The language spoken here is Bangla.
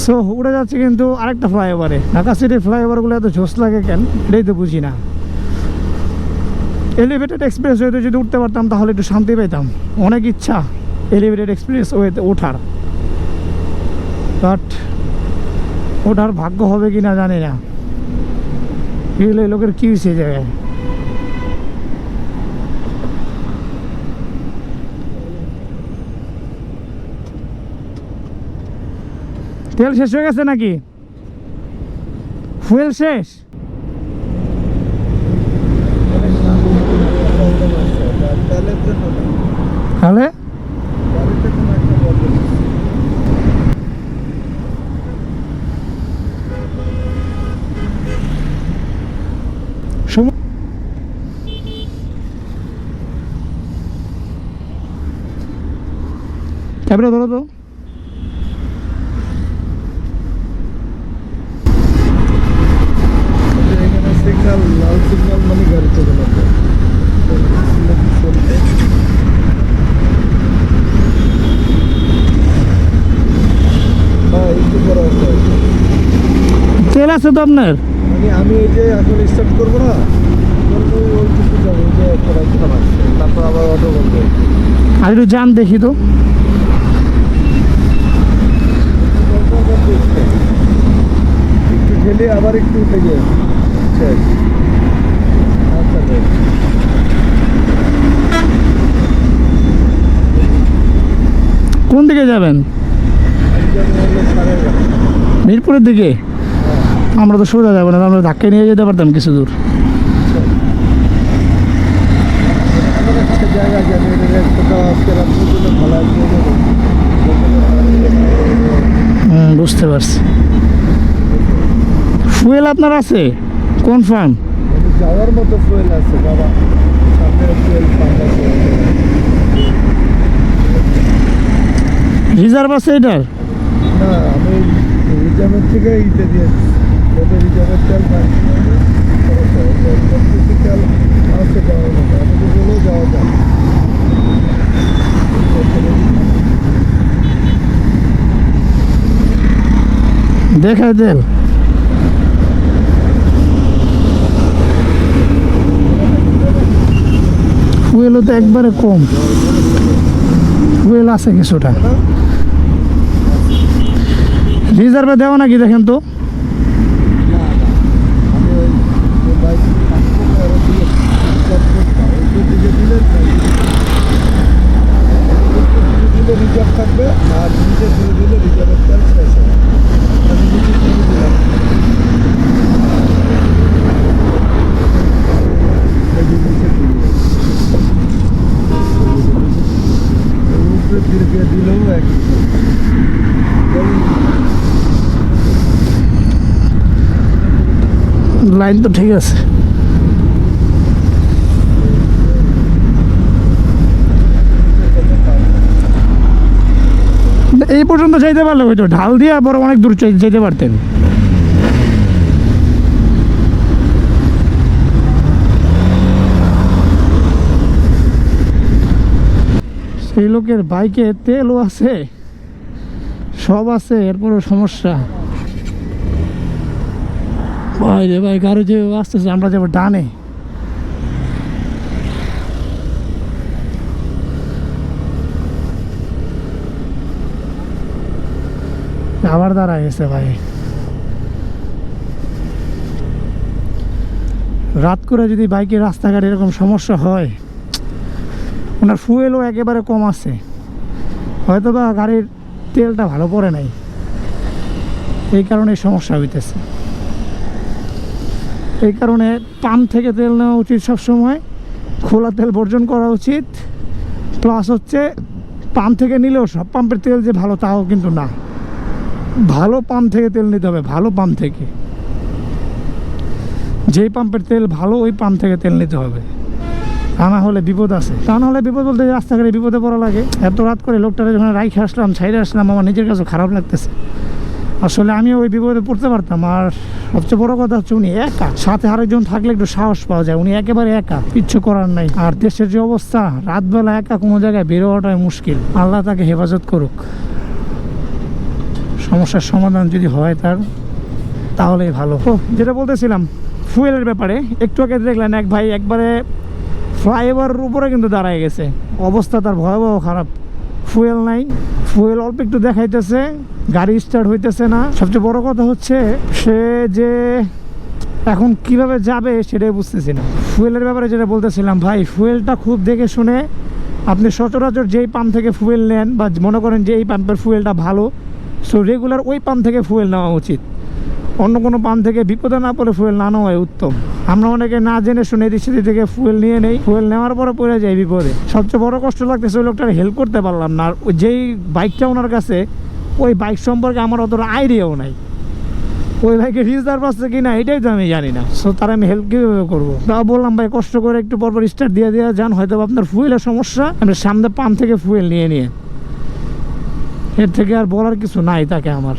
সো উড়ে যাচ্ছে কিন্তু আরেকটা ফ্লাইওভারে। ঢাকা সিটির ফ্লাইওভারগুলো এত ঝোস লাগে কেন এটাই তো বুঝি না। এলিভেটেড এক্সপ্রেস ওয়েতে যদি উঠতে পারতাম তাহলে একটু শান্তি পেতাম। অনেক ইচ্ছা এলিভেটেড এক্সপ্রেস ওয়েতে ওঠার, বাট ওঠার ভাগ্য হবে কি না জানি না। এগুলো লোকের কি হয়েছে জায়গায়। তেল শেষ হয়ে গেছে নাকি? ফুয়েল শেষ? তাহলে ক্যামেরা ধরো তো। সিগন্যাল, লাল সিগন্যাল মানে গাড়ি চলে না। তেল আছে তো আপনার? মানে আমি এই যে এখন স্টার্ট করবো না, ওইটুকু যাবো, ওই যে একটা রাস্তা আছে, তারপর আবার অটো বলবো। আর একটু যান দেখি তো। একটু ঢেলে আবার একটু উঠে গিয়ে শেষ। আচ্ছা বেশ। কোন দিকে যাবেন? মিরপুরের দিকে? আমরা তো সোজা যাবো না, আমরা ধাক্কা নিয়ে যেতে পারতাম কিছু দূর। জায়গা জানি ভালো। বুঝতে পারছি। ফুয়েল আপনার আছে কনফার্ম? যাওয়ার মতো ফুয়েল আছে বাবা, সামনে ফুয়েল পাম্প আছে। রিজার্ভ আছে এটার? না, আমি রিজার্ভের থেকে ইতে দিয়েছি, ওদের রিজার্ভের তেল পাচ্ছি তেল আছে যাওয়ার মতো, আমাদের বলেও যাওয়া যায়। দেখায় তেল ফুয়েলও তো একবারে কম, ফুয়েল আছে কিছুটা। রিজার্ভে দেওয়া নাকি দেখেন তো। রিজার্ভ থাকবে আর নিচে ধীরে ধীরে রিজার্ভের তেল শেষ হবে। আমি নিচে ধীরে দিলাম ধীরে দিলেও এক লাইন তো ঠিক আছে। এই পর্যন্ত যাইতে পারলে হয়তো ঢাল দিয়ে আবার অনেক দূর যেতে পারতেন। সেই লোকের বাইকে তেলও আছে, সব আছে, এরপরও সমস্যা। ভাই রে ভাই, গাড়ি যে আসতেছে, আমরা যাবো ডানে। আবার দাঁড়ায় গেছে ভাই। রাত করে যদি বাইকে রাস্তাঘাটে এরকম সমস্যা হয়, ওনার ফুয়েলও একেবারে কম আছে, হয়তো বা গাড়ির তেলটা ভালো পড়ে নাই, এই কারণে সমস্যা হইতেছে। এই কারণে পাম্প থেকে তেল নেওয়া উচিত সবসময়, খোলা তেল বর্জন করা উচিত। প্লাস হচ্ছে পাম্প থেকে নিলেও সব পাম্পের তেল যে ভালো তাও কিন্তু না, ভালো পাম্প থেকে তেল নিতে হবে, ভালো পাম্প থেকে। যেই পাম্পের তেল ভালো ওই পাম্প থেকে তেল নিতে হবে, তা না হলে বিপদ আছে। তা না হলে বিপদ বলতে রাস্তাঘাটে বিপদে পড়া লাগে। এত রাত করে লোকটারে যখন রাইখে আসলাম, ছাইড়ে আসলাম, আমার নিজের কাছে খারাপ লাগতেছে। আসলে আমিও ওই বিপদে পড়তে পারতাম। আর সবচেয়ে বড় কথা হচ্ছে উনি একা, সাথে আরেকজন থাকলে একটু সাহস পাওয়া যায়। উনি একেবারে একা, কিচ্ছু করার নাই। আর দেশের যে অবস্থা, রাতবেলা একা কোনো জায়গায় বেরোয়াটাই মুশকিল। আল্লাহ তাকে হেফাজত করুক। সমস্যার সমাধান যদি হয় তার, তাহলেই ভালো। ও যেটা বলতেছিলাম ফুয়েলের ব্যাপারে, একটু আগে দেখলেন এক ভাই একবারে ফ্লাইওভারের উপরে কিন্তু দাঁড়ায় গেছে, অবস্থা তার ভয়াবহ খারাপ। ফুয়েল নাই, ফুয়েল অল্প একটু দেখাইতেছে, গাড়ি স্টার্ট হইতেছে না। সবচেয়ে বড় কথা হচ্ছে সে যে এখন কিভাবে যাবে সেটাই বুঝতেছি না। ফুয়েলের ব্যাপারে যেটা বলতেছিলাম ভাই, ফুয়েলটা খুব দেখে শুনে আপনি সচরাচর যেই পাম্প থেকে ফুয়েল নেন বা মনে করেন যে এই পাম্পের ফুয়েলটা ভালো, সো রেগুলার ওই পাম্প থেকে ফুয়েল নেওয়া উচিত। অন্য কোনো পাম্প থেকে বিপদে না পড়ে ফুয়েল না নেওয়াই উত্তম। আমরা অনেকে না জেনে শুনে এদিক সেদিক থেকে ফুয়েল নিয়ে নেই, ফুয়েল নেওয়ার পরে পড়ে যাই বিপদে। সবচেয়ে বড় কষ্ট লাগতেছে ওই লোকটার হেল্প করতে পারলাম না। আর যেই বাইকটা ওনার কাছে, ওই বাইক সম্পর্কে আমার অতটা আইডিয়াও নাই, ওই ভাইকে রিজার্ভ আছে কি না এটাই তো আমি জানি না। সো তার আমি হেল্প কীভাবে করবো? তা বললাম ভাই কষ্ট করে একটু পরপর স্টার্ট দিয়ে যান, হয়তো আপনার ফুয়েলের সমস্যা, আপনি সামনে পাম্প থেকে ফুয়েল নিয়ে এর থেকে আর বলার কিছু নাই তাকে আমার।